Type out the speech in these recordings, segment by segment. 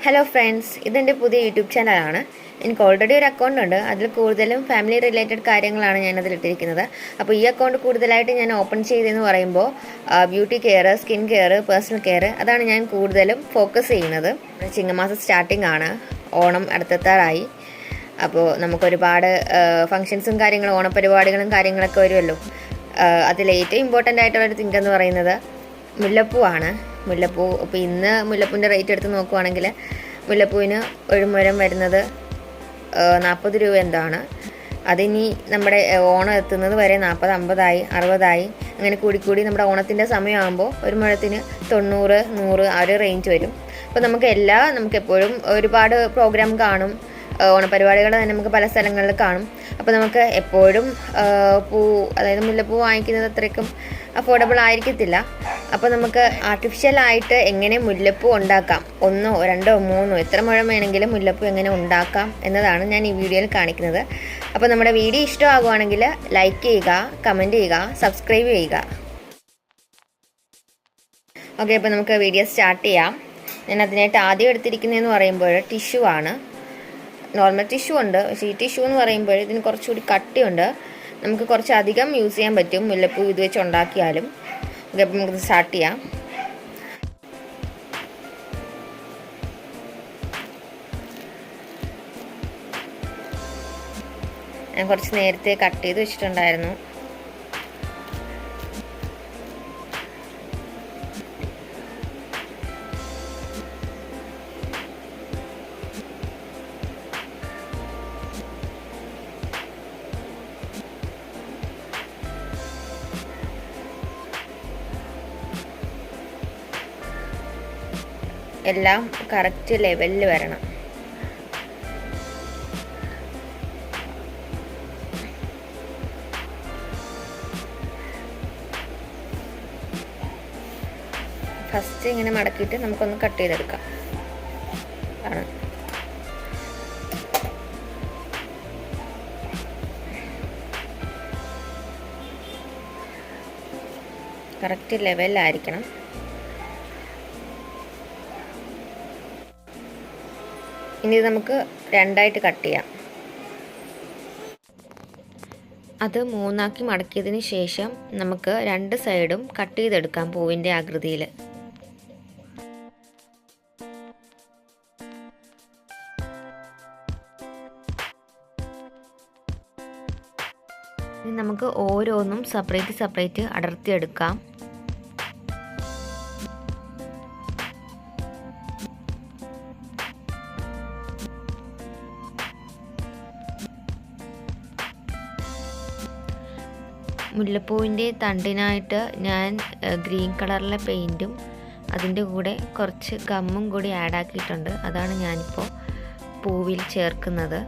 Hello friends, ഇതെൻ്റെ പുതിയ YouTube ചാനലാണ്. എനിക്ക് ഓൾറെഡി ഒരു അക്കൗണ്ട് ഉണ്ട്. അതിൽ കൂടുതലും ഫാമിലി റിലേറ്റഡ് കാര്യങ്ങളാണ് ഞാനതിലിട്ടിരിക്കുന്നത്. അപ്പോൾ ഈ അക്കൗണ്ട് കൂടുതലായിട്ട് ഞാൻ ഓപ്പൺ ചെയ്തതെന്ന് പറയുമ്പോൾ beauty care, skin care, personal care, അതാണ് ഞാൻ കൂടുതലും ഫോക്കസ് ചെയ്യുന്നത്. ചിങ്ങമാസം സ്റ്റാർട്ടിംഗ് ആണ്, ഓണം അടുത്തെത്താറായി. അപ്പോൾ നമുക്കൊരുപാട് ഫങ്ഷൻസും കാര്യങ്ങളും ഓണപരിപാടികളും കാര്യങ്ങളൊക്കെ വരുമല്ലോ. അതിലേറ്റവും ഇമ്പോർട്ടൻ്റ് ആയിട്ടുള്ളൊരു തിങ്ക് എന്ന് പറയുന്നത് മുല്ലപ്പൂ ആണ്. മുല്ലപ്പൂ ഇപ്പോൾ ഇന്ന് മുല്ലപ്പൂവിൻ്റെ റേറ്റ് എടുത്ത് നോക്കുവാണെങ്കിൽ മുല്ലപ്പൂവിന് ഒരു മുഴം വരുന്നത് 40 രൂപ എന്താണ്. അതിനി നമ്മുടെ ഓണം എത്തുന്നത് വരെ 40, 50 60 അങ്ങനെ കൂടിക്കൂടി നമ്മുടെ ഓണത്തിൻ്റെ സമയമാകുമ്പോൾ ഒരു മുഴത്തിന് 90, 100 ആ ഒരു റേഞ്ച് വരും. അപ്പോൾ നമുക്ക് എപ്പോഴും ഒരുപാട് പ്രോഗ്രാം കാണും, ഓണപരിപാടികൾ തന്നെ നമുക്ക് പല സ്ഥലങ്ങളിൽ കാണും. അപ്പോൾ നമുക്ക് എപ്പോഴും അതായത് മുല്ലപ്പൂ വാങ്ങിക്കുന്നത് അത്രയ്ക്കും അഫോർഡബിൾ ആയിരിക്കത്തില്ല. അപ്പോൾ നമുക്ക് ആർട്ടിഫിഷ്യലായിട്ട് എങ്ങനെ മുല്ലപ്പൂ ഉണ്ടാക്കാം, 1, 2, 3 എത്ര മുഴം വേണമെങ്കിലും മുല്ലപ്പൂ എങ്ങനെ ഉണ്ടാക്കാം എന്നതാണ് ഞാൻ ഈ വീഡിയോയിൽ കാണിക്കുന്നത്. അപ്പോൾ നമ്മുടെ വീഡിയോ ഇഷ്ടമാകുവാണെങ്കിൽ ലൈക്ക് ചെയ്യുക, കമൻറ്റ് ചെയ്യുക, സബ്സ്ക്രൈബ് ചെയ്യുക. ഓക്കെ, അപ്പോൾ നമുക്ക് വീഡിയോ സ്റ്റാർട്ട് ചെയ്യാം. ഞാൻ അതിനായിട്ട് ആദ്യം എടുത്തിരിക്കുന്നതെന്ന് പറയുമ്പോൾ ടിഷ്യൂ ആണ്. നോർമൽ ടിഷ്യൂ ഉണ്ട്, പക്ഷേ ഈ ടിഷ്യൂ എന്ന് പറയുമ്പോൾ ഇതിന് കുറച്ചുകൂടി കട്ടിയുണ്ട്. നമുക്ക് കുറച്ചധികം യൂസ് ചെയ്യാൻ പറ്റും മുല്ലപ്പൂ ഇത് വെച്ച് ഉണ്ടാക്കിയാലും. ഓക്കെ, അപ്പം നമുക്ക് സ്റ്റാർട്ട് ചെയ്യാം. ഞാൻ കുറച്ച് നേരത്തെ കട്ട് ചെയ്ത് വെച്ചിട്ടുണ്ടായിരുന്നു. എല്ലാം കറക്റ്റ് ലെവലിൽ വരണം. ഫസ്റ്റ് ഇങ്ങനെ മടക്കിയിട്ട് നമുക്കൊന്ന് കട്ട് ചെയ്തെടുക്കാം. ആണ് കറക്റ്റ് ലെവലിലായിരിക്കണം. ഇനി നമുക്ക് 2ആയിട്ട് കട്ട് ചെയ്യാം. അത് 3ആക്കി മടക്കിയതിന് ശേഷം നമുക്ക് 2 സൈഡും കട്ട് ചെയ്തെടുക്കാം പൂവിൻ്റെ ആകൃതിയിൽ. ഇനി നമുക്ക് ഓരോന്നും സെപ്പറേറ്റ് അടർത്തിയെടുക്കാം. മുല്ലപ്പൂവിൻ്റെ തണ്ടിനായിട്ട് ഞാൻ ഗ്രീൻ കളറിലെ പെയിൻറ്റും അതിൻ്റെ കൂടെ കുറച്ച് ഗമ്മും കൂടി ആഡാക്കിയിട്ടുണ്ട്. അതാണ് ഞാനിപ്പോൾ പൂവിൽ ചേർക്കുന്നത്.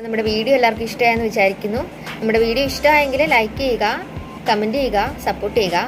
നമ്മുടെ വീഡിയോ എല്ലാവർക്കും ഇഷ്ടമായെന്ന് വിചാരിക്കുന്നു. നമ്മുടെ വീഡിയോ ഇഷ്ടമായെങ്കിൽ ലൈക്ക് ചെയ്യുക, കമൻറ്റ് ചെയ്യുക, സപ്പോർട്ട് ചെയ്യുക.